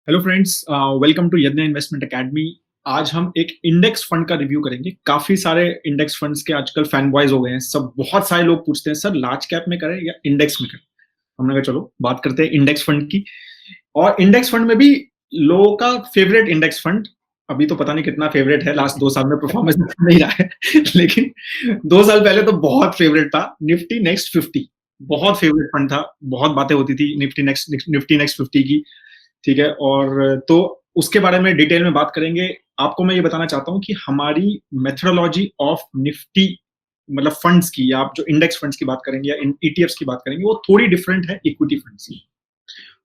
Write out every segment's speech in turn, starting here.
Hello friends, welcome to यज्ञ investment academy. आज हम एक इंडेक्स फंड का रिव्यू करेंगे। काफी सारे इंडेक्स फंड्स के आजकल फैन बॉयज हो गए हैं। सब बहुत सारे लोग पूछते हैं सर लार्ज कैप में करें या इंडेक्स में करें। हमने कहा चलो बात करते हैं इंडेक्स फंड की। और इंडेक्स फंड में भी लोगों का फेवरेट इंडेक्स फंड, अभी तो पता नहीं कितना फेवरेट है, लास्ट 2 साल में परफॉर्मेंस नहीं रहा है लेकिन 2 साल पहले तो बहुत फेवरेट था निफ्टी नेक्स्ट 50। बहुत फेवरेट फंड था, बहुत बातें होती थी निफ्टी नेक्स्ट 50 की। ठीक है, और तो उसके बारे में डिटेल में बात करेंगे। आपको मैं ये बताना चाहता हूँ कि हमारी मेथोडोलॉजी ऑफ निफ्टी मतलब फंड्स की, या आप जो इंडेक्स फंड्स की बात करेंगे या ईटीएफ्स की बात करेंगे, वो थोड़ी डिफरेंट है इक्विटी फंड्स की।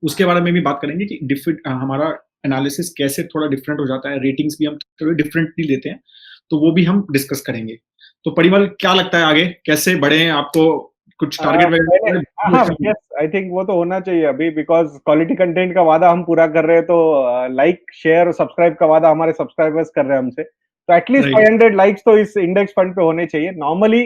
उसके बारे में भी बात करेंगे कि हमारा एनालिसिस कैसे थोड़ा डिफरेंट हो जाता है, रेटिंग्स भी हम थोड़ी डिफरेंटली देते हैं, तो वो भी हम डिस्कस करेंगे। तो परिमल, क्या लगता है आगे कैसे बढ़े हैं? आपको कुछ टारगेट पहले हाँ वगैरह? यस आई थिंक वो तो होना चाहिए अभी, बिकॉज क्वालिटी कंटेंट का वादा हम पूरा कर रहे हैं, तो लाइक शेयर और सब्सक्राइब का वादा हमारे सब्सक्राइबर्स कर रहे हैं हमसे। तो एटलीस्ट राइट। 500 लाइक्स तो इस इंडेक्स फंड पे होने चाहिए। नॉर्मली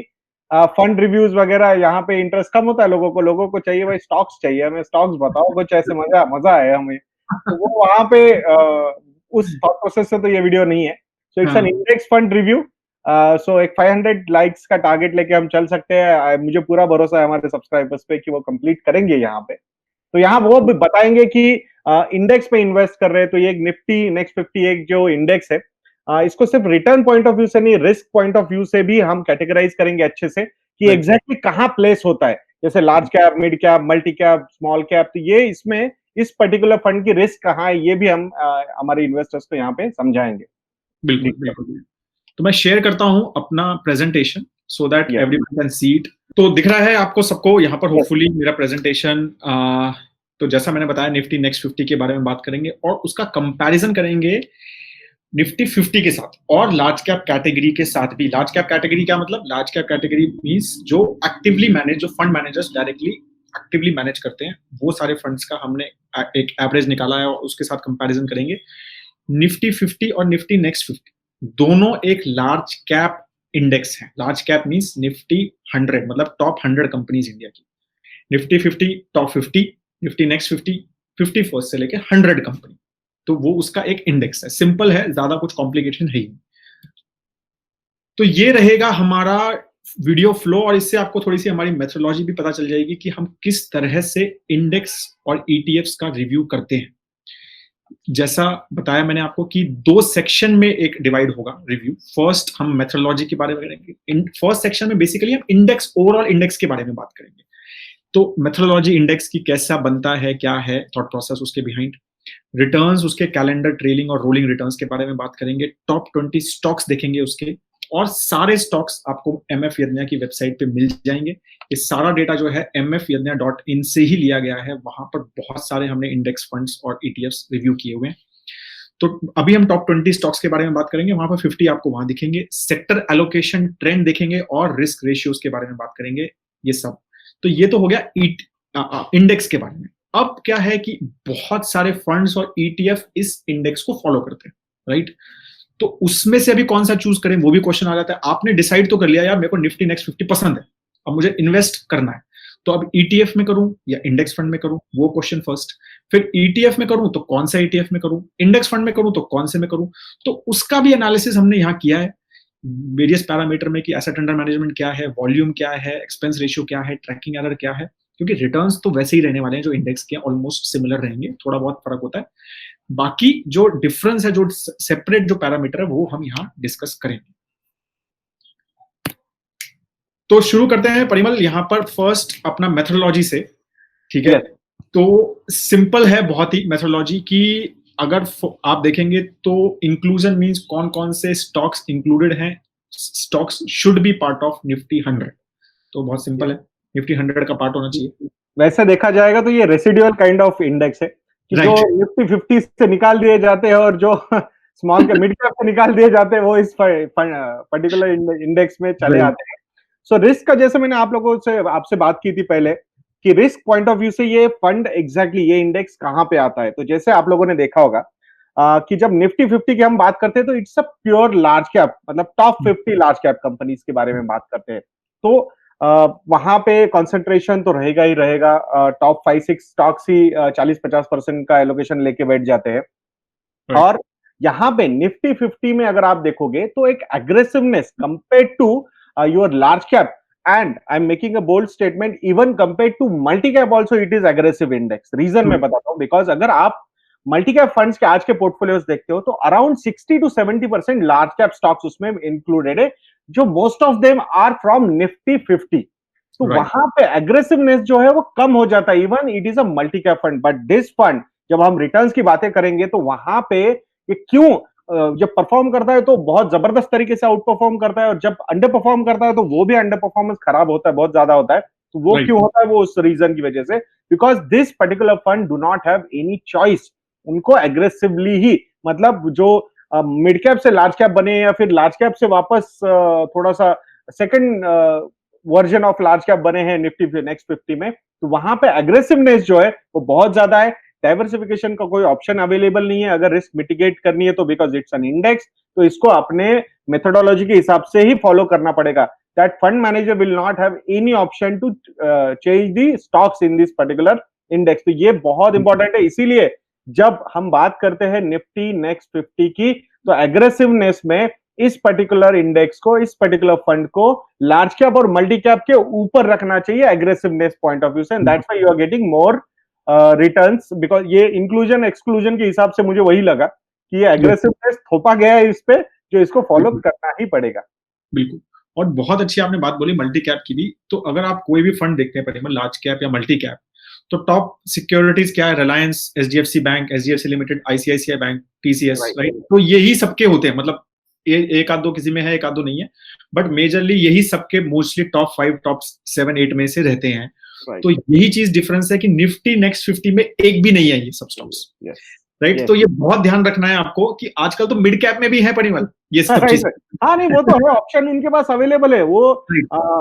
फंड रिव्यूज वगैरह यहाँ पे इंटरेस्ट कम होता है लोगों को चाहिए भाई स्टॉक्स चाहिए, हमें स्टॉक्स बताओ कुछ ऐसे, मजा मजा आए हमें। तो वो वहां पे उस थॉट प्रोसेस से तो ये वीडियो नहीं है। सो इट्स एन हाँ, इंडेक्स फंड रिव्यू। सो एक 500 लाइक्स का टारगेट लेके हम चल सकते हैं। मुझे पूरा भरोसा है हमारे सब्सक्राइबर्स पे कि वो कंप्लीट करेंगे यहाँ पे। तो यहाँ वो भी बताएंगे कि इंडेक्स पे इन्वेस्ट कर रहे हैं, तो ये एक निफ्टी नेक्स्ट 50 एक जो इंडेक्स है, इसको सिर्फ रिटर्न पॉइंट ऑफ व्यू से नहीं, रिस्क पॉइंट ऑफ व्यू से भी हम कैटेगराइज करेंगे अच्छे से कि राइट। एग्जैक्टली कहाँ प्लेस होता है। जैसे large cap, mid cap, multi cap, small cap, तो ये इसमें इस पर्टिकुलर फंड की रिस्क कहाँ है, ये भी हम हमारे इन्वेस्टर्स को यहाँ पे समझाएंगे। बिल्कुल बिल्कुल बिल्कुल। तो मैं शेयर करता हूं अपना presentation so that yes everyone can see it. तो दिख रहा है आपको सबको यहाँ पर यस होपफुली मेरा प्रेजेंटेशन। तो जैसा मैंने बताया, निफ्टी नेक्स्ट 50 के बारे में बात करेंगे और उसका कंपैरिजन करेंगे निफ्टी 50 के साथ और लार्ज कैप कैटेगरी के साथ भी। लार्ज कैप कैटेगरी क्या मतलब? लार्ज कैप कैटेगरी मींस जो एक्टिवली मैनेज, जो fund managers directly actively manage करते हैं, वो सारे फंड्स का हमने एक एवरेज निकाला है और उसके साथ कंपैरिजन करेंगे। निफ्टी 50 और निफ्टी नेक्स्ट 50 दोनों एक लार्ज कैप इंडेक्स है। लार्ज कैप मींस निफ्टी 100 मतलब टॉप 100 कंपनीज इंडिया की। Nifty 50 top 50, Nifty next 50 50 first से लेके 100 कंपनी। तो वो उसका एक इंडेक्स है, सिंपल है, ज्यादा कुछ कॉम्प्लिकेशन है ही नहीं। तो ये रहेगा हमारा वीडियो फ्लो, और इससे आपको थोड़ी सी हमारी मेथोडोलॉजी भी पता चल जाएगी कि हम किस तरह से इंडेक्स और ईटीएफ्स का रिव्यू करते हैं। जैसा बताया मैंने आपको कि 2 सेक्शन में एक डिवाइड होगा रिव्यू। फर्स्ट हम मेथोडोलॉजी के बारे में करेंगे। फर्स्ट सेक्शन में बेसिकली हम इंडेक्स, ओवरऑल इंडेक्स के बारे में बात करेंगे। तो मेथोडोलॉजी इंडेक्स की कैसा बनता है, क्या है थॉट प्रोसेस उसके बिहाइंड, रिटर्न्स उसके, कैलेंडर, ट्रेलिंग और रोलिंग रिटर्न्स के बारे में बात करेंगे। टॉप 20 स्टॉक्स देखेंगे उसके, और सारे स्टॉक्स आपको एमएफ यज्ञ की वेबसाइट पे मिल जाएंगे। ये सारा डेटा जो है mfyajna.in से ही लिया गया है। वहां पर बहुत सारे हमने इंडेक्स फंड्स और ईटीएफ्स रिव्यू किए हुए हैं। तो अभी हम टॉप 20 स्टॉक्स के बारे में बात करेंगे, वहां पर 50 आपको वहां दिखेंगे। सेक्टर एलोकेशन ट्रेंड देखेंगे और रिस्क रेशियोज के बारे में बात करेंगे, ये सब। तो ये तो हो गया इंडेक्स के बारे में। अब क्या है कि बहुत सारे फंड्स और ईटीएफ इस इंडेक्स को फॉलो करते हैं, राइट? तो उसमें से अभी कौन सा चूज करें, वो भी क्वेश्चन आ जाता है। आपने डिसाइड तो कर लिया यार मेरे को निफ्टी नेक्स्ट 50 पसंद है, अब मुझे इन्वेस्ट करना है, तो अब ईटीएफ में करूं या इंडेक्स फंड में करूं, वो क्वेश्चन फर्स्ट। फिर ईटीएफ में करूं तो कौन सा ईटीएफ में करूं, इंडेक्स फंड में करूं तो कौन से में करूं। तो उसका भी एनालिसिस हमने यहाँ किया है वेरियस पैरामीटर में कि एसेट अंडर मैनेजमेंट क्या है, वॉल्यूम क्या है, एक्सपेंस रेशियो क्या है, ट्रैकिंग एरर क्या है। क्योंकि रिटर्न्स तो वैसे ही रहने वाले हैं जो इंडेक्स के, ऑलमोस्ट सिमिलर रहेंगे, थोड़ा बहुत फर्क होता है। बाकी जो डिफरेंस है, जो सेपरेट जो पैरामीटर है, वो हम यहाँ डिस्कस करेंगे। तो शुरू करते हैं परिमल, यहाँ पर फर्स्ट अपना मेथोडोलॉजी से। ठीक है, यस तो सिंपल है बहुत ही मेथोडोलॉजी की। अगर आप देखेंगे तो इंक्लूजन मींस कौन कौन से स्टॉक्स इंक्लूडेड हैं। Stocks should be part of Nifty 100, तो बहुत सिंपल है, निफ्टी 100 का पार्ट होना चाहिए। वैसे देखा जाएगा तो ये रेसिडुअल काइंड ऑफ इंडेक्स है कि जो राइट। निफ्टी 50 से निकाल दिए जाते हैं और जो स्मॉल के मिड कैप से निकाल दिए जाते हैं वो इस पर्टिकुलर इंडेक्स में चले राइट। आते हैं। सो रिस्क का, जैसे मैंने आप लोगों से आपसे बात की थी पहले कि रिस्क पॉइंट ऑफ व्यू से ये फंड एग्जैक्टली ये इंडेक्स कहाँ पे आता है, तो जैसे आप लोगों ने देखा होगा कि जब निफ्टी 50 की हम बात करते हैं तो it's a pure large cap, मतलब टॉप 50 लार्ज कैप कंपनीज के बारे में बात करते हैं। तो वहां पे कंसंट्रेशन तो रहेगा ही रहेगा। टॉप 5-6 स्टॉक्स ही 40-50% का एलोकेशन लेके बैठ जाते हैं। Right. और यहाँ पे निफ्टी 50 में अगर आप देखोगे तो एक aggressiveness compare to your large cap, and I am making a bold statement, even compare to multi cap also it is aggressive index. Reason मैं बताता हूँ, बिकॉज अगर आप मल्टी कैप फंड्स के आज के पोर्टफोलियोज देखते हो तो अराउंड 60-70% लार्ज कैप स्टॉक्स उसमें इंक्लूडेड है, जो most of them are from Nifty 50। तो Right. वहां पे एग्रेसिवनेस जो है वो कम हो जाता है, even it is a multi cap fund. But this fund, जब हम रिटर्न्स की बातें करेंगे तो वहां पे ये क्यों जब परफॉर्म करता है तो बहुत जबरदस्त तरीके से आउट परफॉर्म करता है, और जब अंडर परफॉर्म करता है तो वो भी अंडर परफॉर्मेंस खराब होता है, बहुत ज्यादा होता है। तो वो Right. क्यों होता है? वो उस रीजन की वजह से, because this particular fund do not have any choice. उनको एग्रेसिवली ही, मतलब जो मिड कैप से लार्ज कैप बने या फिर लार्ज कैप से वापस थोड़ा सा second version of large cap बने हैं निफ्टी नेक्स्ट 50 में, तो वहां पे एग्रेसिवनेस जो है वो बहुत ज्यादा है। डाइवर्सिफिकेशन का कोई ऑप्शन अवेलेबल नहीं है अगर रिस्क मिटिगेट करनी है तो, बिकॉज इट्स एन इंडेक्स। तो इसको अपने मेथोडोलॉजी के हिसाब से ही फॉलो करना पड़ेगा। That fund manager will not have any option to change the stocks in this particular index. तो ये बहुत इंपॉर्टेंट है। इसीलिए जब हम बात करते हैं निफ्टी नेक्स्ट 50 की, तो एग्रेसिवनेस में इस पर्टिकुलर इंडेक्स को, इस पर्टिकुलर फंड को लार्ज कैप और मल्टी कैप के ऊपर रखना चाहिए एग्रेसिवनेस पॉइंट ऑफ व्यू से, and that's why you are getting more returns. Because ये इंक्लूजन एक्सक्लूजन के हिसाब से मुझे वही लगा कि ये एग्रेसिवनेस थोपा गया है इस पे, जो इसको फॉलो करना ही पड़ेगा। बिल्कुल। और बहुत अच्छी आपने बात बोली मल्टी कैप की भी। तो अगर आप कोई भी फंड देखते हैं परिमल, लार्ज कैप या मल्टी कैप, तो टॉप सिक्योरिटीज क्या है? Reliance, HDFC bank, HDFC limited, ICICI bank, TCS, right? तो यही सबके होते हैं। मतलब एक आध दो किसी में है, एक आध दो नहीं है, बट मेजरली यही सबके मोस्टली टॉप 5, टॉप 7, 8 में से रहते हैं। तो यही चीज डिफरेंस है कि निफ्टी नेक्स्ट 50 में एक भी नहीं है ये सब स्टॉक्स, राइट? तो ये बहुत ध्यान रखना है आपको कि आजकल तो मिड कैप में भी है परिमल ये सब चीज। हाँ नहीं, वो तो है, ऑप्शन उनके पास अवेलेबल है। वो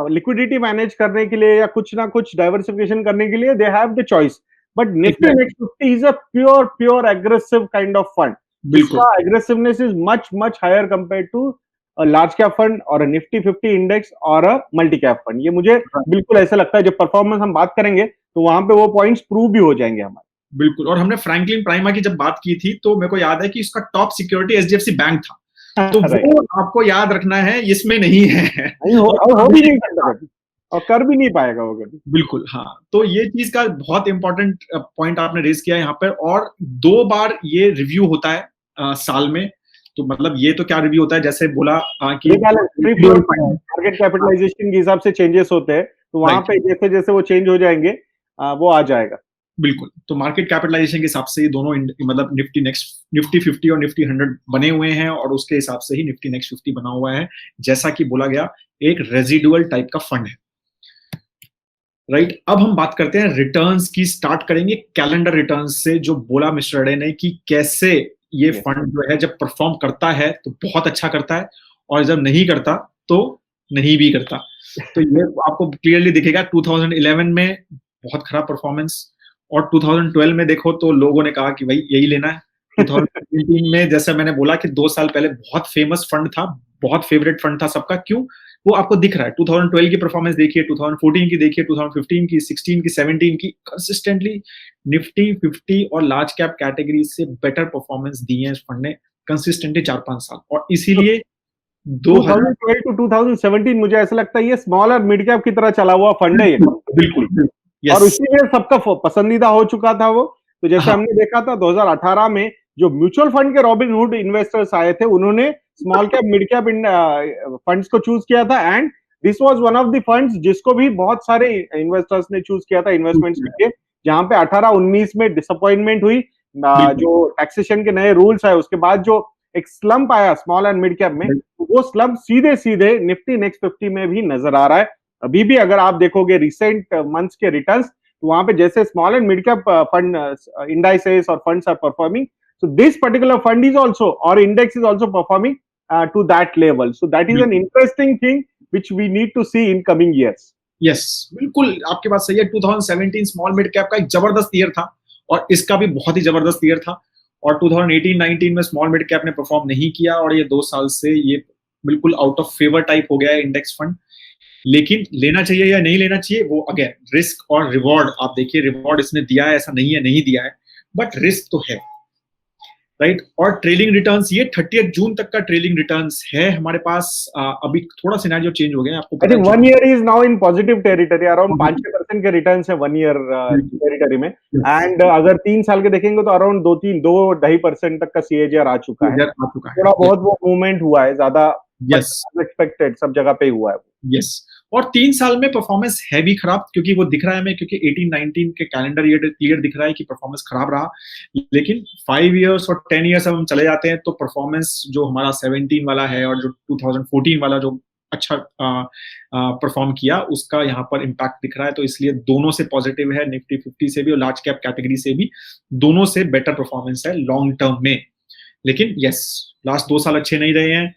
लिक्विडिटी मैनेज करने के लिए या कुछ ना कुछ डाइवर्सिफिकेशन करने के लिए they have the choice. But Nifty next 50 is a pure aggressive kind of fund. इसका aggressiveness is much much higher compare to large cap fund और अ निफ्टी 50 इंडेक्स और अ मल्टी कैप फंड। ये मुझे बिल्कुल ऐसा लगता है। जब परफॉर्मेंस हम बात करेंगे तो वहां पे वो पॉइंट्स प्रूव भी हो जाएंगे हमारे। बिल्कुल। और हमने फ्रैंकलिन प्राइमा की जब बात की थी तो मेरे को याद है कि इसका टॉप सिक्योरिटी एचडीएफसी बैंक था। तो वो आपको याद रखना है, इसमें नहीं है। हो भी नहीं सकता और कर भी नहीं पाएगा वो कभी। बिल्कुल, हाँ। तो ये चीज का बहुत इंपॉर्टेंट पॉइंट आपने रेज किया यहाँ पर। और 2 बार ये रिव्यू होता है साल में। तो मतलब ये तो क्या रिव्यू होता है, जैसे बोला कि मार्केट कैपिटलाइजेशन के हिसाब से चेंजेस होते हैं, तो वहां पे जैसे जैसे वो चेंज हो जाएंगे वो आ जाएगा। बिल्कुल। तो मार्केट कैपिटलाइजेशन के हिसाब से ये दोनों मतलब निफ्टी 50 और निफ्टी 100 बने हुए हैं, और उसके हिसाब से ही निफ्टी नेक्स्ट 50 बना हुआ है। जैसा कि बोला गया, एक रेजिडुअल टाइप का फंड है, राइट? अब हम बात करते हैं रिटर्न्स की। स्टार्ट करेंगे कैलेंडर रिटर्न्स से, जो बोला मिस्टर अडे ने कि कैसे ये फंड जो है जब परफॉर्म करता है तो बहुत अच्छा करता है, और जब नहीं करता तो नहीं भी करता। तो ये आपको क्लियरली दिखेगा। 2011 में बहुत खराब परफॉर्मेंस, और 2012 में देखो तो लोगों ने कहा कि भाई यही लेना है। 2018 में जैसे मैंने बोला कि 2 साल पहले बहुत फेमस फंड था, बहुत फेवरेट फंड था सबका। क्यों? वो आपको दिख रहा है। 2012 की परफॉर्मेंस देखिए, 2014 की देखिए, 2015 की, 16 की, 17 की, कंसिस्टेंटली निफ्टी 50 और लार्ज कैप कैटेगरी से बेटर परफॉर्मेंस दी है इस फंड ने कंसिस्टेंटली 4-5 साल। और इसीलिए 2012 टू 2017 मुझे ऐसा लगता है ये स्मॉल और मिड कैप की तरह चला हुआ फंड है ये। बिल्कुल। और उसी में सबका पसंदीदा हो चुका था वो। तो जैसे हमने देखा था 2018 में जो म्यूचुअल फंड के रॉबिनहुड इन्वेस्टर्स आए थे, उन्होंने small cap mid cap funds को चूज किया था, and this was one of the funds जिसको भी बहुत सारे इन्वेस्टर्स ने चूज किया था इन्वेस्टमेंट्स के लिए। जहां पे 18-19 में डिसअपॉइंटमेंट हुई, जो टैक्सेशन के नए रूल्स आए उसके बाद जो एक स्लंप आया स्मॉल एंड मिड कैप में, वो स्लंप सीधे सीधे निफ्टी नेक्स्ट 50 में भी नजर आ रहा है। अभी भी अगर आप देखोगे रिसेंट मंथ्स के रिटर्न्स, तो वहां पे जैसे small and mid cap fund indices और funds are performing, so this particular fund is also, or index is also performing to that level. So that is an interesting thing which we need to see in coming years. Yes, बिल्कुल आपकी बात सही है। 2017 small mid cap का एक जबरदस्त year था, और इसका भी बहुत ही जबरदस्त ईयर था। और 2018-19 में स्मॉल मिड कैप ने परफॉर्म नहीं किया, और ये 2 साल से ये बिल्कुल आउट ऑफ फेवर टाइप हो गया है इंडेक्स फंड। लेकिन लेना चाहिए या नहीं लेना चाहिए वो अगेन रिस्क और रिवॉर्ड, आप देखिए रिवॉर्ड इसने दिया है, ऐसा नहीं है नहीं दिया है, बट रिस्क तो है, राइट। और ट्रेलिंग रिटर्न्स, ये 30 जून तक का ट्रेलिंग रिटर्न्स है हमारे पास। अभी थोड़ा सिनेरियो चेंज हो गया, आपको आई पता think 1 year is now in positive territory, around 5-6% के रिटर्न्स है 1 year टेरिटरी में। एंड अगर 3 साल के देखेंगे तो अराउंड 2-2.5% तक का सीएजीआर आ चुका है। थोड़ा बहुत वो मूवमेंट हुआ है, ज्यादा एक्सपेक्टेड सब जगह पे हुआ है। यस, और 3 साल में परफॉर्मेंस है भी खराब, क्योंकि वो दिख रहा है हमें, क्योंकि 18-19 के कैलेंडर ईयर क्लियर दिख रहा है कि परफॉर्मेंस खराब रहा। लेकिन 5 इयर्स और 10 इयर्स हम चले जाते हैं तो परफॉर्मेंस जो हमारा 17 वाला है और जो 2014 वाला जो अच्छा परफॉर्म किया, उसका यहाँ पर इम्पैक्ट दिख रहा है। तो इसलिए दोनों से पॉजिटिव है, निफ्टी 50 से भी और लार्ज कैप कैटेगरी से भी, दोनों से बेटर परफॉर्मेंस है लॉन्ग टर्म में। लेकिन यस, लास्ट 2 साल अच्छे नहीं रहे हैं,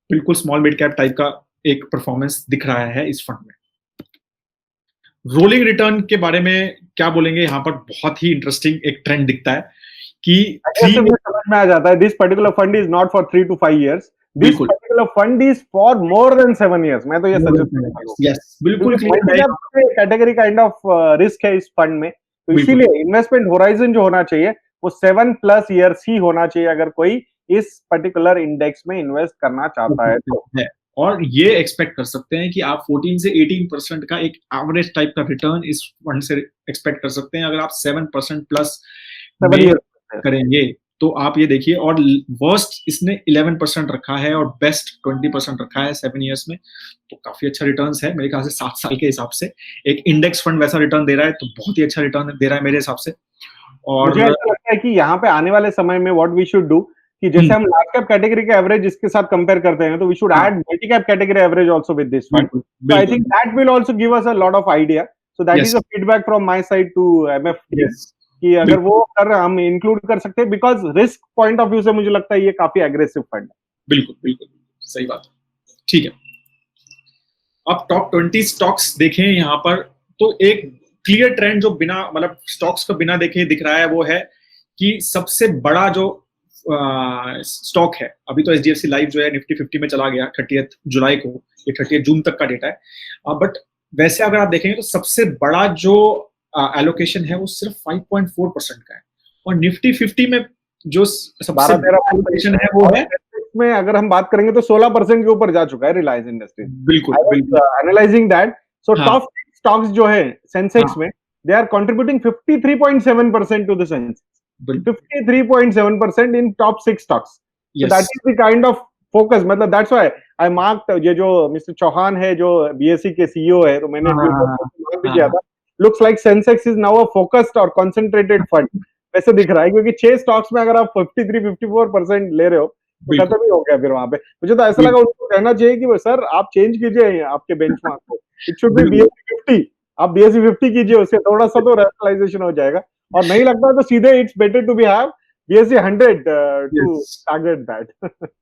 बिल्कुल स्मॉल मिड कैप टाइप का एक परफॉर्मेंस दिख रहा है इस फंड में। रोलिंग रिटर्न के बारे में क्या बोलेंगे, यहाँ पर बहुत ही इंटरेस्टिंग एक ट्रेंड दिखता है कि समझ में आ जाता है, this particular fund is not for 3 to 5 years, this particular fund is for more than 7 years। मैं तो ये यस, बिल्कुल कैटेगरी काइंड ऑफ रिस्क है इस फंड में, तो इसीलिए इन्वेस्टमेंट होराइजन जो होना चाहिए वो 7+ years ही होना चाहिए अगर कोई इस पर्टिकुलर इंडेक्स में इन्वेस्ट करना चाहता है तो। और ये एक्सपेक्ट कर सकते हैं कि आप 14 से 18% का एक एवरेज टाइप का रिटर्न इस फंड से एक्सपेक्ट कर सकते हैं अगर आप 7% प्लस करेंगे तो। आप ये देखिए, और वर्स्ट इसने 11% रखा है और बेस्ट 20% रखा है 7 इयर्स में, तो काफी अच्छा रिटर्न है मेरे ख्याल से 7 साल के हिसाब से। एक इंडेक्स फंड वैसा रिटर्न दे रहा है तो बहुत ही अच्छा रिटर्न दे रहा है मेरे हिसाब से। और मुझे ऐसा लगता है कि यहाँ पे आने वाले समय में व्हाट वी शुड डू, कि जैसे हम लार्ज कैप कैटेगरी के एवरेज इसके साथ कंपेयर करते हैं, तो we should add multi cap category average also with this fund. So I think that will also give us a lot of idea. So that is a feedback from my side to MF कि अगर वो हम include कर सकते हैं, because risk point of view से मुझे लगता है ये काफी एग्रेसिव फंड है। बिल्कुल बिल्कुल सही बात है। ठीक है, अब टॉप 20 स्टॉक्स देखें यहाँ पर, तो एक क्लियर ट्रेंड जो बिना मतलब स्टॉक्स को बिना देखे दिख रहा है वो है कि सबसे बड़ा जो स्टॉक है, अभी तो एचडीएफसी लाइफ जो है निफ्टी 50 में चला गया 30 जुलाई को, ये 30 जून तक का डेटा है। बट वैसे अगर आप देखेंगे तो सबसे बड़ा जो एलोकेशन है वो सिर्फ 5.4% का है, और निफ्टी 50 में जो सबसे बड़ा एलोकेशन है वो है, में अगर हम बात करेंगे तो 16% के ऊपर जा चुका है रिलायंस इंडस्ट्रीज। बिल्कुल बिल्कुल analysing that, so top stocks जो है सेंसेक्स में, they are contributing 53.7% to the Sensex, 53.7% in top 6 stocks. So that is the kind of focus, मतलब that's why I marked, ये जो मिस्टर चौहान है जो बीएससी के सीईओ है, तो मैंने मार्क भी किया था, looks like Sensex is now a focused और concentrated fund वैसे दिख रहा है, क्योंकि 6 स्टॉक्स में अगर आप 53-54% ले रहे हो तो खत्म ही हो गया फिर वहां पे। मुझे तो ऐसा लगा उनको कहना चाहिए कि सर आप चेंज कीजिए आपके बेंचमार्क को, इट शुड बी बीएससी 50, आप बीएससी 50 कीजिए, उससे थोड़ा सा तो रैशनलाइजेशन हो जाएगा। और नहीं लगता तो सीधे it's better to be have BSE 100 to target that.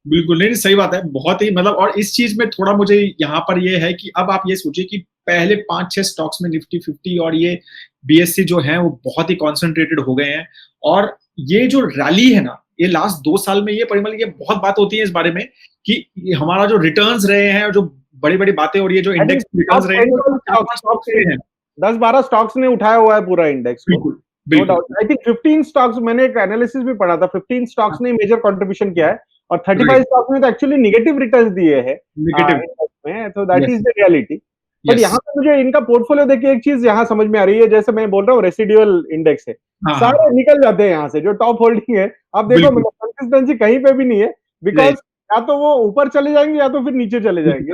बिल्कुल नहीं, सही बात है, बहुत ही मतलब। और इस चीज में थोड़ा मुझे यहाँ पर ये है कि अब आप ये सोचिए कि पहले 5-6 स्टॉक्स में निफ्टी 50 और ये बीएससी जो है वो बहुत ही कॉन्सेंट्रेटेड हो गए हैं। और ये जो रैली है ना, ये लास्ट 2 साल में, ये परिमल ये बहुत बात होती है इस बारे में कि हमारा जो रिटर्न्स रहे हैं और जो बड़ी बड़ी बातें, और ये जो इंडेक्स रिटर्न्स रहे हैं 10-12 स्टॉक्स ने उठाया हुआ है पूरा इंडेक्स को। No doubt, I think 15 stocks, मैंने एक एनालिसिस भी पढ़ा था, 15 स्टॉक्स ने मेजर कंट्रीब्यूशन किया है और 35 स्टॉक्स ने तो एक्चुअली नेगेटिव रिटर्न्स दिए हैं में, तो that is the reality. But यहाँ पे मुझे इनका पोर्टफोलियो देख के एक चीज यहाँ समझ में आ रही है, जैसे मैं बोल रहा हूँ रेसिडुअल इंडेक्स है, सारे निकल जाते हैं यहाँ से जो टॉप होल्डिंग है। आप देखो मतलब कंसिस्टेंसी कहीं पे भी नहीं है, बिकॉज या तो वो ऊपर चले जाएंगे या तो फिर नीचे चले जाएंगे।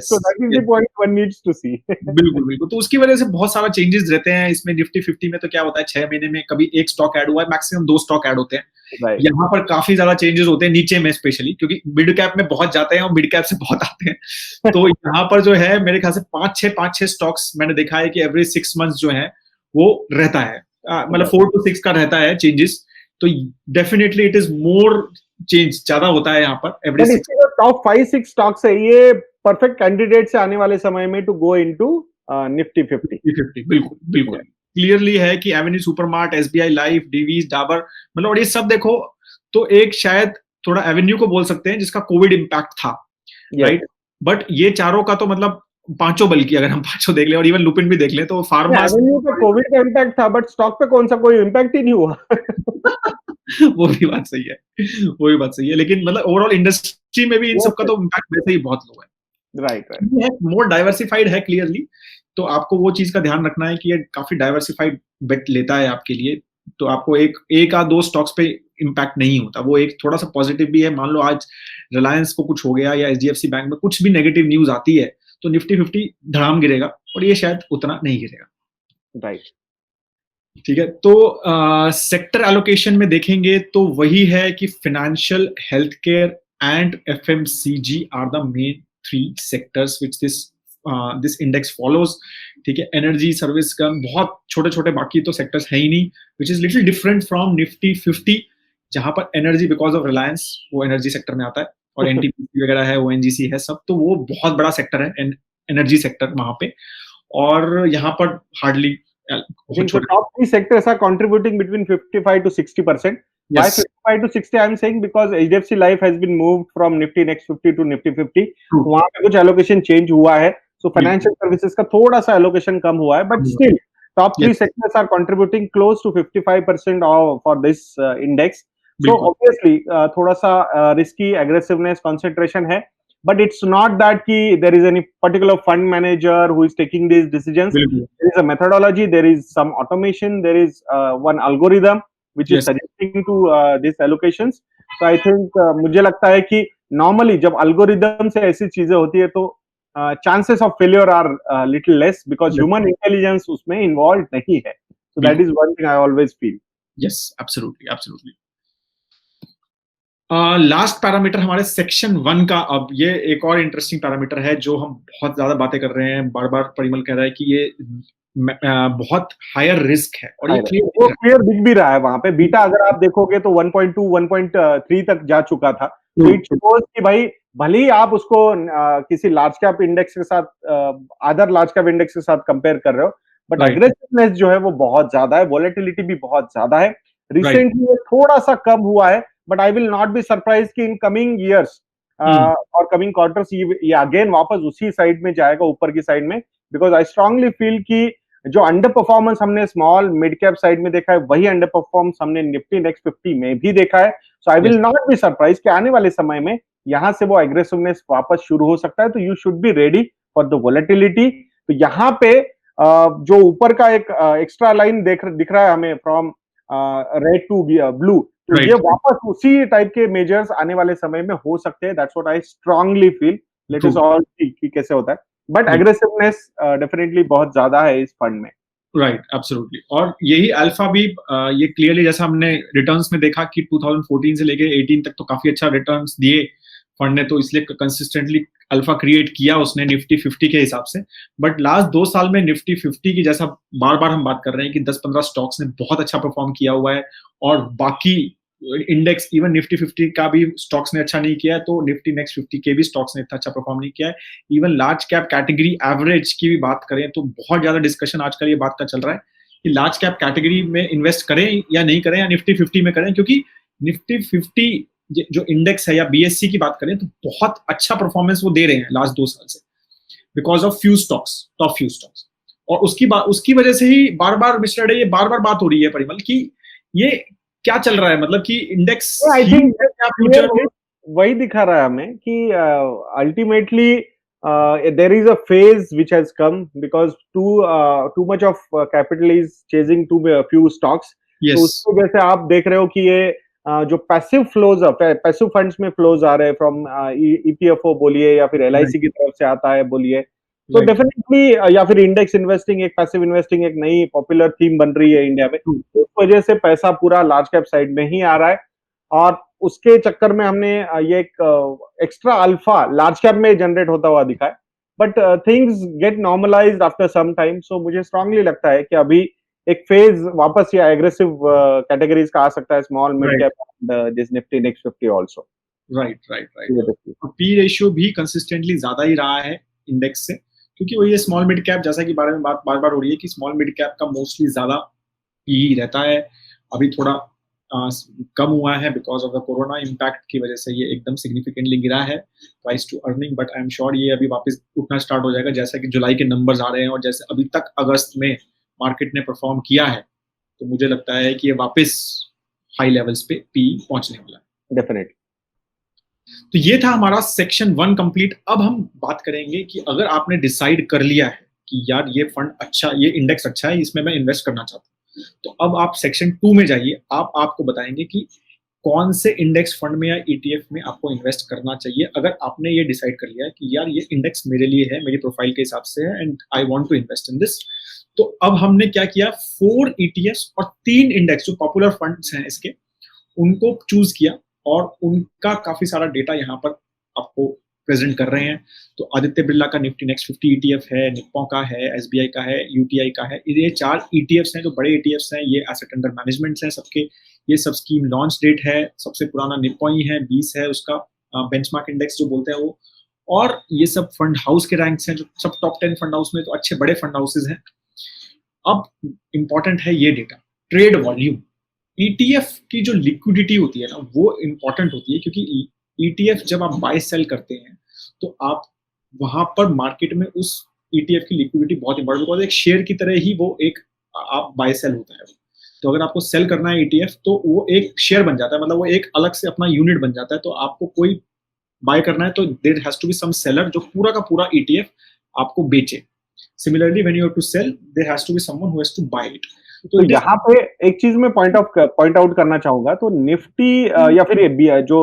So that is the point one needs to see. बिल्कुल बिल्कुल, तो उसकी वजह से बहुत सारा चेंजेस रहते हैं इसमें। निफ्टी 50 में तो क्या होता है, 6 महीने में कभी 1 स्टॉक ऐड हुआ है, मैक्सिमम 2 स्टॉक ऐड होते हैं। यहाँ पर काफी ज्यादा चेंजेस होते हैं नीचे में स्पेशली, क्योंकि मिड कैप में बहुत जाते हैं और मिड कैप से बहुत आते हैं। तो यहाँ पर जो है मेरे ख्याल से 5-6 स्टॉक्स मैंने देखा है कि एवरेज 6 मंथ्स जो है वो रहता है, मतलब 4 to 6 का रहता है चेंजेस। तो definitely it is more change ज्यादा होता है यहाँ पर एवरेज। टॉप 5-6 स्टॉक्स है ये परफेक्ट कैंडिडेट से आने वाले समय में टू गो इनटू निफ्टी 50। बिल्कुल बिल्कुल क्लियरली है कि Avenue supermart, SBI life, Divi's, Dabur, मतलब, और ये सब देखो तो एक शायद थोड़ा एवेन्यू को बोल सकते हैं जिसका कोविड इम्पैक्ट था, राइट। बट ये चारों का तो मतलब पांचों, बल्कि अगर हम पांचों देख लें और इवन लुपिन भी देख लें तो फार्मा एवेन्यू पे कोविड का इम्पैक्ट था, बट स्टॉक पे कौन सा कोई इम्पैक्ट ही नहीं हुआ। वो भी बात सही है, वो भी बात सही है, लेकिन मतलब ओवरऑल इंडस्ट्री में भी इन सब का तो इम्पैक्ट वैसे ही बहुत लो है। Right right. मोर डाइवर्सिफाइड है क्लियरली, तो आपको वो चीज का ध्यान रखना है कि ये काफी डाइवर्सिफाइड बेट लेता है आपके लिए, तो आपको एक या दो स्टॉक्स पे इम्पैक्ट नहीं होता, वो एक थोड़ा सा पॉजिटिव भी है। मान लो आज रिलायंस को कुछ हो गया या एचडीएफसी बैंक में कुछ भी नेगेटिव न्यूज आती है तो निफ्टी 50 धड़ाम गिरेगा, और ये शायद उतना नहीं गिरेगा। राइट। ठीक है, तो सेक्टर एलोकेशन में देखेंगे तो वही है कि financial, health care and FMCG are the main 3 sectors which this index follows. ठीक है, एनर्जी, सर्विस का बहुत छोटे छोटे बाकी तो सेक्टर्स है ही नहीं, which is little different from Nifty 50, जहां पर एनर्जी बिकॉज ऑफ रिलायंस वो एनर्जी सेक्टर में आता है, और एनटीपीसी वगैरह है, ओएनजीसी है सब, तो वो बहुत बड़ा सेक्टर है एनर्जी सेक्टर वहां पे, और यहाँ पर hardly I think the top 3 sectors are contributing between 55 to 60%. Why Yes. 55 to 60? I'm saying because HDFC Life has been moved from Nifty Next 50 to Nifty 50. True. वहाँ पे कुछ allocation change हुआ है. So financial services का थोड़ा सा allocation कम हुआ है, but still top 3 sectors are contributing close to 55% for this index. So obviously थोड़ा सा risky aggressiveness concentration है. But it's not that there is any particular fund manager who is taking these decisions. There is a methodology, there is some automation, there is one algorithm which is suggesting to these allocations. So I think मुझे लगता है कि normally जब algorithm से ऐसी चीजें होती है तो chances of failure are little less because human intelligence उसमें involved नहीं है. So that is one thing I always feel. Yes, absolutely, absolutely. Last parameter हमारे सेक्शन 1 का, अब ये एक और इंटरेस्टिंग पैरामीटर है जो हम बहुत ज्यादा बातें कर रहे हैं, बार बार परिमल कह रहा है कि ये बहुत हायर रिस्क है, और ये क्लियर दिख भी रहा है वहां पे। बीटा अगर आप देखोगे तो 1.2 1.3 तक जा चुका था, तो इट शोज कि भाई भले ही आप उसको किसी लार्ज कैप इंडेक्स के साथ, अदर लार्ज कैप इंडेक्स के साथ कंपेयर कर रहे हो, बट एग्रेसिवनेस जो है वो बहुत ज्यादा है, वोलेटिलिटी भी बहुत ज्यादा है। रिसेंटली थोड़ा सा कम हुआ है, but I will not be surprised कि in coming years और coming quarters ये again वापस उसी साइड में जाएगा, ऊपर की साइड में, because I strongly feel कि जो अंडर परफॉर्मेंस हमने स्मॉल मिड कैप साइड में देखा है, वही अंडर परफॉर्मेंस हमने निफ्टी नेक्स्ट 50 में भी देखा है। So I will not be surprise कि आने वाले समय में यहां से वो एग्रेसिवनेस वापस शुरू हो सकता है, तो you should be ready for the volatility. तो यहाँ पे जो ऊपर का एक एक्स्ट्रा लाइन दिख रहा है हमें फ्रॉम रेड टू ब्लू, तो ये वापस उसी टाइप के मेजर्स आने वाले समय में हो सकते हैं। That's what I strongly feel. Let us all see कि कैसे होता है, बट एग्रेसिवनेस डेफिनेटली बहुत ज्यादा है इस फंड में। Right, absolutely. और यही अल्फा भी ये क्लियरली, जैसा हमने रिटर्न्स में देखा कि 2014 से लेके 18 तक तो काफी अच्छा रिटर्न्स दिए फंड ने, तो इसलिए कंसिस्टेंटली अल्फा क्रिएट किया उसने निफ्टी 50 के हिसाब से। बट लास्ट 2 साल में निफ्टी 50 की, जैसा बार बार हम बात कर रहे हैं कि 10-15 स्टॉक्स ने बहुत अच्छा परफॉर्म किया हुआ है, और बाकी इंडेक्स इवन निफ्टी 50 का भी स्टॉक्स ने अच्छा नहीं किया है, तो निफ्टी नेक्स्ट 50 के भी स्टॉक्स ने इतना अच्छा परफॉर्म नहीं किया है। Even large cap category average की भी बात करें तो बहुत ज्यादा डिस्कशन आजकल ये बात का चल रहा है कि लार्ज कैप कैटेगरी में इन्वेस्ट करें या नहीं करें, या निफ्टी 50 में करें, क्योंकि निफ्टी 50 जो इंडेक्स है या बीएससी की बात करें तो बहुत अच्छा परफॉर्मेंस वो दे रहे हैं लास्ट 2 साल से, because of few stocks, top few stocks. और उसकी वजह से ही बार बार मिस्टर डे ये बार बार बात हो रही है परिमल कि ये क्या चल रहा है, मतलब कि इंडेक्स वही दिखा रहा है हमें कि ultimately there is a phase which has come because too much of capital is chasing too few stocks. Yes. तो उसकी वजह से आप देख रहे हो कि ये जो पैसिव फ्लोज, पैसिव फंड्स में फ्लोज आ रहे हैं फ्रॉम ईपीएफओ बोलिए या फिर एलआईसी की तरफ से आता है बोलिए, तो डेफिनेटली, या फिर इंडेक्स इन्वेस्टिंग, एक पैसिव इन्वेस्टिंग एक नई पॉपुलर थीम बन रही है इंडिया में, उस वजह से पैसा पूरा लार्ज कैप साइड में ही आ रहा है, और उसके चक्कर में हमने ये एक एक्स्ट्रा अल्फा लार्ज कैप में जनरेट होता हुआ दिखा है। But things get normalised after some time, so मुझे स्ट्रांगली लगता है कि अभी एक फेज वापस या एग्रेसिव कैटेगरीज का आ सकता है, small mid cap, this Nifty next 50 also. Right. P ratio भी कंसिस्टेंटली ज्यादा ही रहा है इंडेक्स से, क्योंकि वो ये स्मॉल मिड कैप, जैसा कि बारे में बात बार बार हो रही है कि स्मॉल मिड कैप का मोस्टली ज्यादा पी रहता है। अभी थोड़ा कम हुआ है because of the corona impact की वजह से, ये एकदम सिग्निफिकेंटली गिरा है price to earning, but I am sure ये अभी वापस उठना स्टार्ट हो जाएगा जैसा कि जुलाई के नंबर्स आ रहे हैं और जैसे अभी तक अगस्त में मार्केट ने परफॉर्म किया है, तो मुझे लगता है कि ये वापस हाई लेवल्स पे पी पहुंचने वाला है डेफिनेटली। तो ये था हमारा सेक्शन 1 कंप्लीट। अब हम बात करेंगे कि अगर आपने डिसाइड कर लिया है कि यार ये फंड अच्छा, ये इंडेक्स अच्छा है, इसमें मैं इन्वेस्ट करना चाहता हूँ, तो अब आप सेक्शन 2 में जाइए। आपको बताएंगे कि कौन से इंडेक्स फंड में या ईटीएफ में आपको इन्वेस्ट करना चाहिए अगर आपने ये डिसाइड कर लिया है कि यार ये इंडेक्स मेरे लिए है, मेरी प्रोफाइल के हिसाब से है and I want to invest in this. तो अब हमने क्या किया, 4 ईटीएफ और 3 इंडेक्स जो पॉपुलर फंड्स हैं इसके, उनको चूज किया और उनका काफी सारा डेटा यहाँ पर आपको प्रेजेंट कर रहे हैं। तो आदित्य बिरला का निफ्टी नेक्स्ट 50 ईटीएफ है, निप्पो का है, एसबीआई का है, यूटीआई का है। ये 4 ईटीएफ्स हैं जो बड़े ईटीएफ्स हैं, ये एसेट अंडर मैनेजमेंट हैं सबके। ये सब स्कीम लॉन्च डेट है, सबसे पुराना निप्पो ही है, 20 है उसका बेंचमार्क इंडेक्स जो बोलते हैं वो। और ये सब फंड हाउस के रैंक्स हैं, जो सब टॉप 10 फंड हाउस में तो अच्छे बड़े फंड हाउसेज हैं। अब इंपॉर्टेंट है ये डेटा, ट्रेड वॉल्यूम। ईटीएफ की जो लिक्विडिटी होती है ना, वो इंपॉर्टेंट होती है, क्योंकि ईटीएफ जब आप बाय सेल करते हैं तो आप वहां पर मार्केट में उस ईटीएफ की लिक्विडिटी बहुत इंपॉर्टेंट, बिकॉज एक शेयर की तरह ही वो एक आप बाय सेल होता है। तो अगर आपको सेल करना है ईटीएफ तो वो एक शेयर बन जाता है, मतलब वो एक अलग से अपना यूनिट बन जाता है। तो आपको कोई बाय करना है तो there has to be some seller जो पूरा का पूरा ईटीएफ आपको बेचे। Similarly when you have to sell, there has to be someone who has to buy it. तो यहाँ पे एक चीज मैं पॉइंट आउट करना चाहूंगा, तो निफ्टी या फिर जो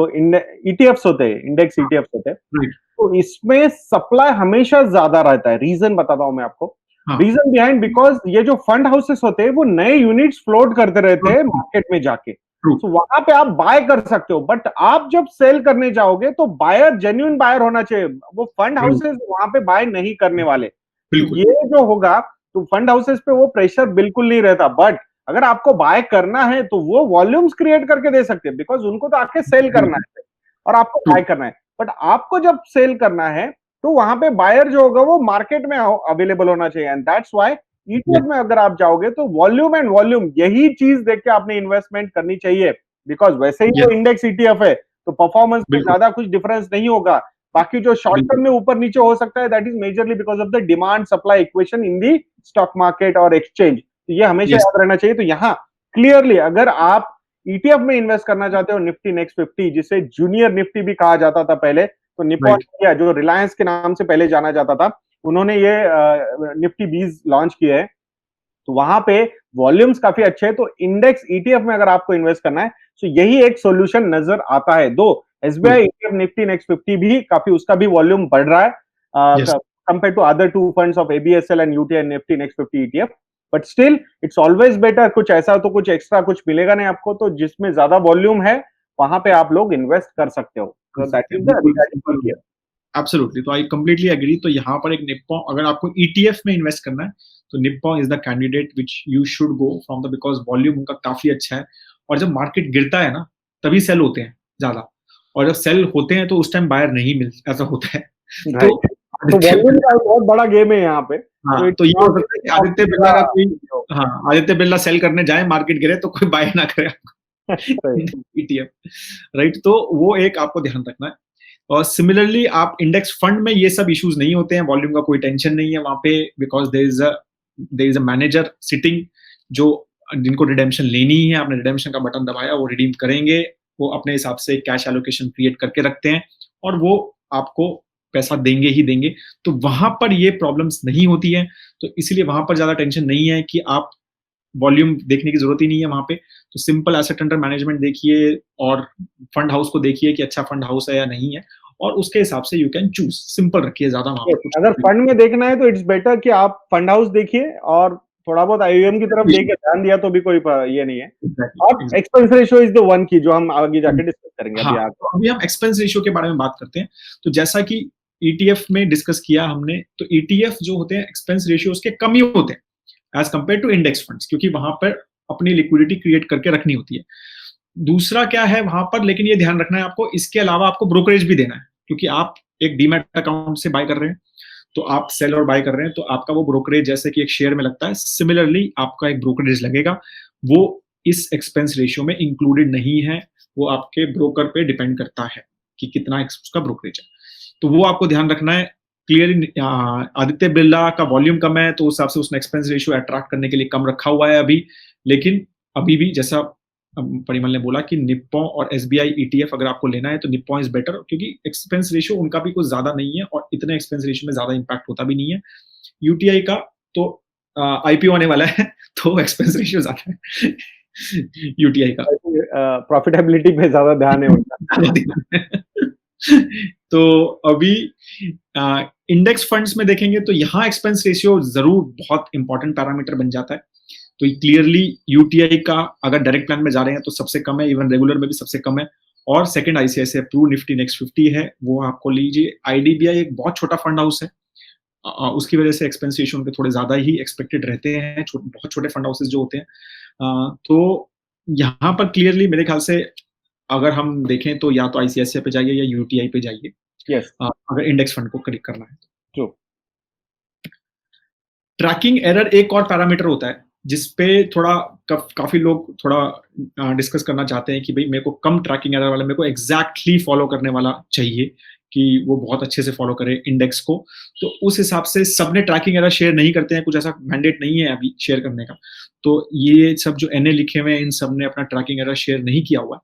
ईटीएफ्स होते हैं, इंडेक्स ईटीएफ्स होते हैं, तो इसमें सप्लाई हमेशा ज्यादा रहता है। रीजन बताता हूं मैं आपको। रीजन बिहाइंड, बिकॉज ये जो फंड हाउसेस होते हैं वो नए यूनिट्स फ्लोट करते रहते हैं मार्केट में जाके, तो वहां पे आप बाय कर सकते हो। बट आप जब सेल करने जाओगे तो बायर जेन्युइन बायर होना चाहिए, वो फंड हाउसेस वहां पे बाय नहीं करने वाले। तो ये जो होगा, तो फंड हाउसेस पे वो प्रेशर बिल्कुल नहीं रहता। बट अगर आपको बाय करना है तो वो वॉल्यूम्स क्रिएट करके दे सकते हैं, बिकॉज उनको तो आके सेल करना है और आपको बाय करना है। बट आपको जब सेल करना है तो वहां पे बायर जो होगा वो मार्केट में अवेलेबल होना चाहिए। एंड दैट्स व्हाई ईटीएफ में अगर आप जाओगे तो वॉल्यूम एंड वॉल्यूम, यही चीज देख के आपने इन्वेस्टमेंट करनी चाहिए। बिकॉज वैसे ही वो इंडेक्स ईटीएफ है तो परफॉर्मेंस में ज्यादा कुछ डिफरेंस नहीं होगा। बाकी जो शॉर्ट टर्म में ऊपर नीचे हो सकता है, that is majorly because of the demand supply equation in the stock market और एक्सचेंज। तो ये हमेशा याद रहना चाहिए। तो यहाँ क्लियरली अगर आप ईटीएफ में इन्वेस्ट करना चाहते हो, निफ्टी नेक्स्ट 50 जिसे जूनियर निफ्टी भी कहा जाता था पहले, तो निप्पॉन इंडिया जो रिलायंस के नाम से पहले जाना जाता था, उन्होंने ये निफ्टी 20 लॉन्च किया है। तो वहां पे वॉल्यूम्स काफी अच्छे हैं। तो इंडेक्स ईटीएफ में अगर आपको इन्वेस्ट करना है तो यही एक सॉल्यूशन नजर आता है। दो एसबीआई ईटीएफ निफ्टी नेक्स्ट 50 भी काफी, उसका भी वॉल्यूम बढ़ रहा है compare to other 2 funds of ABSL and UTI Nifty next 50 ETF. But still it's always better, कुछ ऐसा तो कुछ एक्स्ट्रा कुछ मिलेगा नहीं आपको, तो जिसमें ज्यादा वॉल्यूम है वहां पे आप लोग इन्वेस्ट कर सकते हो। So that is the regarding here. Absolutely. तो I completely agree. तो यहाँ पर एक निप्पो, अगर आपको ETF में इन्वेस्ट करना है तो Nippon is the candidate which you should go from the, because volume उनका काफी अच्छा है। और जब मार्केट गिरता है ना तभी सेल होते हैं ज्यादा, और जब सेल होते हैं तो उस टाइम बायर नहीं मिलता, ऐसा होता है। तो वॉल्यूम का बहुत बड़ा गेम है यहाँ पे। हाँ, तो ये हो सकता है कि आदित्य बिरला का कोई, हाँ, आदित्य बिरला सेल करने जाए, मार्केट गिरे तो कोई बाय ना करे ETF, राइट। तो वो एक आपको ध्यान रखना है। और सिमिलरली आप इंडेक्स फंड में ये सब इश्यूज नहीं होते हैं, वॉल्यूम का कोई टेंशन नहीं है वहां पे, because there is a manager sitting जो, जिनको रिडेम्पशन लेनी है, आपने रिडेम्पशन का बटन दबाया, वो रिडीम करेंगे, वो अपने हिसाब से कैश एलोकेशन क्रिएट करके रखते हैं और वो आपको पैसा देंगे ही देंगे। तो वहां पर ये प्रॉब्लम्स नहीं होती है, तो इसलिए वहां पर ज्यादा टेंशन नहीं है कि आप वॉल्यूम देखने की जरूरत ही नहीं है वहां पे। तो सिंपल एसेट अंडर मैनेजमेंट देखिए और फंड हाउस को देखिए कि अच्छा फंड हाउस है या नहीं है, और उसके हिसाब से यू कैन चूज। सिंपल रखिए, ज्यादा वहां पे कुछ। अगर फंड में देखना है तो इट्स बेटर कि आप फंड हाउस देखिए और थोड़ा बहुत आईयूएम की तरफ देके ध्यान दिया तो भी कोई ये नहीं है। और expense ratio is the one की जो हम आगे जाके डिस्कस करेंगे। अभी हम एक्सपेंस रेशियो के बारे में बात करते हैं। तो जैसा कि ईटीएफ में डिस्कस किया हमने, तो ईटीएफ जो होते हैं एक्सपेंस रेशियो उसके कम ही होते हैं as compare to index funds, क्योंकि वहां पर अपनी लिक्विडिटी क्रिएट करके रखनी होती है। दूसरा क्या है वहां पर, लेकिन ये ध्यान रखना है आपको, इसके अलावा आपको ब्रोकरेज भी देना है, क्योंकि आप एक डीमैट अकाउंट से बाय कर रहे हैं, तो आप सेल और बाय कर रहे हैं, तो आपका वो ब्रोकरेज जैसे कि एक शेयर में लगता है, सिमिलरली आपका एक ब्रोकरेज लगेगा। वो इस एक्सपेंस रेशियो में इंक्लूडेड नहीं है, वो आपके ब्रोकर पे डिपेंड करता है कि कितना उसका ब्रोकरेज है। तो वो आपको ध्यान रखना है क्लियरली। आदित्य बिरला का वॉल्यूम कम है तो उस हिसाब से उसने एक्सपेंस रेशियो अट्रैक्ट करने के लिए कम रखा हुआ है अभी, लेकिन अभी भी जैसा परिमल ने बोला कि निप्पॉन और एसबीआई ईटीएफ अगर आपको लेना है तो निप्पॉन इज बेटर, क्योंकि एक्सपेंस रेशियो उनका भी कुछ ज्यादा नहीं है और इतने एक्सपेंस रेशियो में ज्यादा इंपैक्ट होता भी नहीं है। यूटीआई का तो आईपीओ आने वाला है तो एक्सपेंस रेशियो ज्यादा है यूटीआई का, प्रॉफिटेबिलिटी पे ज्यादा ध्यान है उनका। तो अभी इंडेक्स फंड्स में देखेंगे तो यहाँ एक्सपेंस रेशियो जरूर बहुत इंपॉर्टेंट पैरामीटर बन जाता है। तो क्लियरली यूटीआई का अगर डायरेक्ट प्लान में जा रहे हैं तो सबसे कम है, इवन रेगुलर में भी सबसे कम है। और second ICICI Pru Nifty next 50 है, वो आपको लीजिए। आईडीबीआई एक बहुत छोटा फंड हाउस है, उसकी वजह से एक्सपेंस रेशियो उनके थोड़े ज्यादा ही एक्सपेक्टेड रहते हैं, बहुत छोटे फंड हाउसेस जो होते हैं। तो यहाँ पर क्लियरली मेरे ख्याल से अगर हम देखें तो या तो आईसीआईसीआई पे जाइए या यूटीआई पे जाइए, yes. अगर इंडेक्स फंड को क्लिक करना है तो। ट्रैकिंग एरर एक और पैरामीटर होता है जिसपे थोड़ा काफी लोग थोड़ा डिस्कस करना चाहते हैं कि भाई मेरे को कम ट्रैकिंग एरर वाला, मेरे को एग्जैक्टली फॉलो करने वाला चाहिए कि वो बहुत अच्छे से फॉलो करे इंडेक्स को। तो उस हिसाब से सबने ट्रैकिंग एरर शेयर नहीं करते हैं, कुछ ऐसा मैंडेट नहीं है अभी शेयर करने का। तो ये सब जो एनए लिखे हुए हैं इन सब ने अपना ट्रैकिंग एरर शेयर नहीं किया हुआ।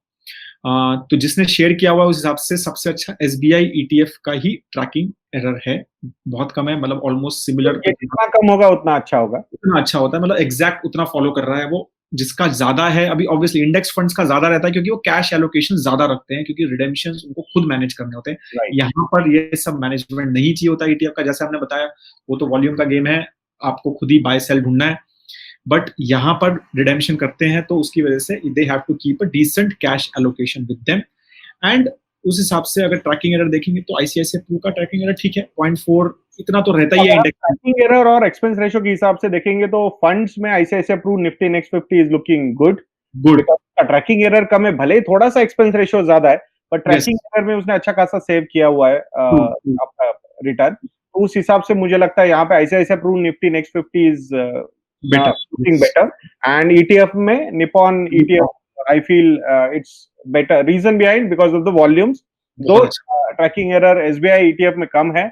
तो जिसने शेयर किया हुआ उस हिसाब से सबसे अच्छा एसबीआई ईटीएफ का ही ट्रैकिंग एरर है, बहुत कम है, मतलब ऑलमोस्ट सिमिलर। जितना कम होगा उतना अच्छा होगा, उतना अच्छा होता है, मतलब एग्जैक्ट उतना फॉलो कर रहा है वो। जिसका ज्यादा है अभी ऑब्वियसली इंडेक्स फंड्स का ज्यादा रहता है क्योंकि वो कैश एलोकेशन ज्यादा रखते हैं, क्योंकि रिडेम्पशंस उनको खुद मैनेज करने होते हैं। right. यहाँ पर ये सब मैनेजमेंट नहीं चाहिए होता ईटीएफ का, जैसे आपने बताया वो तो वॉल्यूम का गेम है, आपको खुद ही बाय सेल ढूंढना है। बट यहाँ पर रिडेम्पशन करते हैं तो उसकी वजह से they have to keep a decent cash allocation with them. And उस हिसाब से अगर ट्रैकिंग एरर देखेंगे तो आईसीआईसीआई प्रू का ट्रैकिंग एरर ठीक है, 0.4 इतना तो रहता ही है इंडेक्स। ट्रैकिंग एरर और एक्सपेंस रेशियो के हिसाब से देखेंगे तो फंड्स में ICICI Pru Nifty next 50 is looking good. Tracking error कम है, भले ही थोड़ा सा एक्सपेंस रेशियो ज्यादा है, पर ट्रैकिंग एरर में उसने अच्छा खासा सेव किया हुआ है आपका रिटर्न। तो उस हिसाब से मुझे लगता है यहाँ पे ICICI Pru Nifty next 50 is looking better, and ETF में Nippon ETF I feel it's better. Reason behind because of the volumes. Though tracking error SBI ETF में कम है,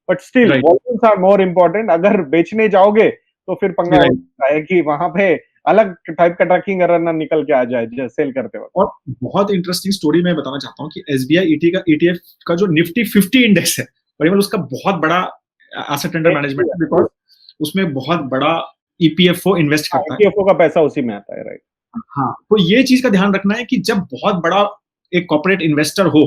but still volumes are more important. अगर बेचने जाओगे तो फिर पंगा होता है कि वहां पे अलग टाइप का ट्रैकिंग एरर ना निकल के आ जाए सेल करते वक्त। और बहुत इंटरेस्टिंग स्टोरी मैं बताना चाहता हूँ कि एसबीआई ETF का जो निफ्टी 50 इंडेक्स है, परिमल, उसका बहुत बड़ा एसेट अंडर मैनेजमेंट है, बिकॉज उसमें बहुत बड़ा ईपीएफओ इन्वेस्ट करता है, ईपीएफओ का पैसा उसी में आता है, राइट। हाँ, तो ये चीज का ध्यान रखना है कि जब बहुत बड़ा एक कॉर्पोरेट इन्वेस्टर हो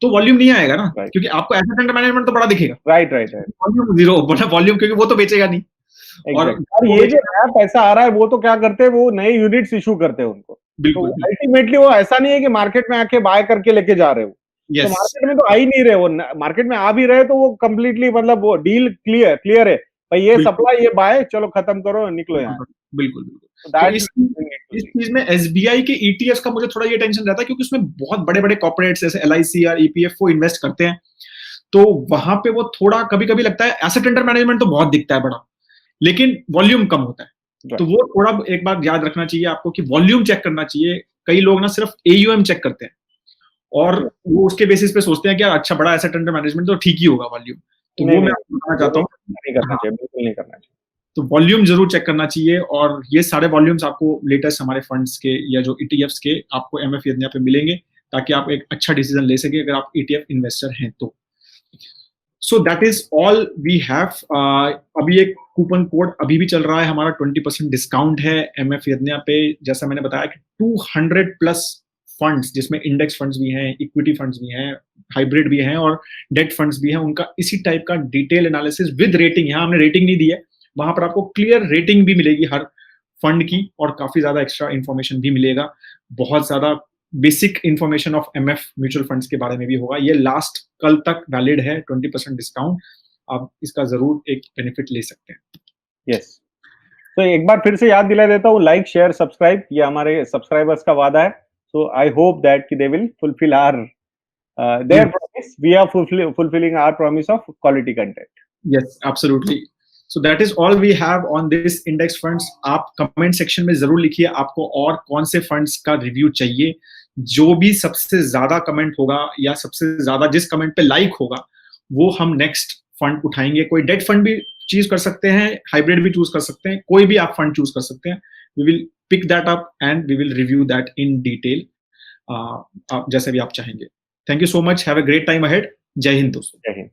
तो वॉल्यूम नहीं आएगा ना, क्योंकि आपको एसेट अंडर मैनेजमेंट तो बड़ा दिखेगा, राइट। वॉल्यूम जीरो, बड़ा वॉल्यूम, क्योंकि वो तो बेचेगा नहीं। और ये जो नया पैसा आ रहा है वो तो क्या करते हैं, वो नए यूनिट्स इशू करते हैं उनको। बिल्कुल, तो अल्टीमेटली वो ऐसा नहीं है कि मार्केट में आके बाय करके लेके जा रहे हो। तो मार्केट में तो आ ही नहीं रहे, वो मार्केट में आ भी रहे तो वो कंप्लीटली मतलब वो डील क्लियर है भाई, ये सप्लाई ये बाय, चलो खत्म करो निकलो यहाँ। बिल्कुल। तो इस चीज में एसबीआई के ईटीएफ का मुझे थोड़ा ये टेंशन रहता है, क्योंकि उसमें बहुत बड़े बड़े कॉर्पोरेट्स जैसे एलआईसी और ईपीएफओ इन्वेस्ट करते हैं, तो वहां पे वो थोड़ा कभी कभी लगता है एसेट अंडर मैनेजमेंट तो बहुत दिखता है बड़ा, लेकिन वॉल्यूम कम होता है। तो वो थोड़ा एक बार याद रखना चाहिए आपको कि वॉल्यूम चेक करना चाहिए। कई लोग ना सिर्फ एयूएम चेक करते हैं और वो उसके बेसिस पे सोचते हैं कि अच्छा बड़ा एसेट अंडर मैनेजमेंट तो ठीक ही होगा वॉल्यूम। तो वो मैं आपको बताना चाहता हूँ, नहीं करना चाहिए, बिल्कुल नहीं करना चाहिए। तो वॉल्यूम जरूर चेक करना चाहिए, और ये सारे वॉल्यूम्स आपको लेटेस्ट हमारे फंड्स के या जो ईटीएफ्स के आपको एमएफ यदन्या पे मिलेंगे, ताकि आप एक अच्छा डिसीजन ले सके अगर आप ईटीएफ इन्वेस्टर हैं तो। So that is all we have. अभी एक कूपन कोड अभी भी चल रहा है हमारा, 20% डिस्काउंट है एमएफ यदन्या पे। जैसा मैंने बताया कि 200+ फंड्स, जिसमें इंडेक्स फंड्स भी हैं, इक्विटी फंड्स भी हैं, हाइब्रिड भी हैं और डेट फंड्स भी हैं, उनका इसी टाइप का डिटेल एनालिसिस विद रेटिंग। यहाँ हमने रेटिंग नहीं दी है, वहां पर आपको क्लियर रेटिंग भी मिलेगी हर फंड की, और काफी ज्यादा एक्स्ट्रा इंफॉर्मेशन भी मिलेगा। बहुत ज्यादा basic information of MF mutual funds के बारे में भी होगा। ये लास्ट कल तक वैलिड है, 20% डिस्काउंट, आप इसका जरूर एक बेनिफिट ले सकते हैं। यस, तो एक बार फिर से याद दिला देता हूँ, लाइक शेयर सब्सक्राइब, ये हमारे सब्सक्राइबर्स का वादा है। So I hope that they will fulfil our their promise. We are fulfilling our promise of quality content. Yes, absolutely. So that is all we have on this index funds. आप comment section में जरूर लिखिए आपको और कौन से funds का review चाहिए। जो भी सबसे ज्यादा कमेंट होगा या सबसे ज्यादा जिस कमेंट पे लाइक होगा वो हम नेक्स्ट फंड उठाएंगे। कोई डेट फंड भी चूज कर सकते हैं, हाइब्रिड भी चूज कर सकते हैं, कोई भी आप फंड चूज कर सकते हैं। We will pick that up and we will review that in detail जैसे भी आप चाहेंगे। Thank you so much, have a great time ahead. जय हिंद दोस्तों। जय हिंद।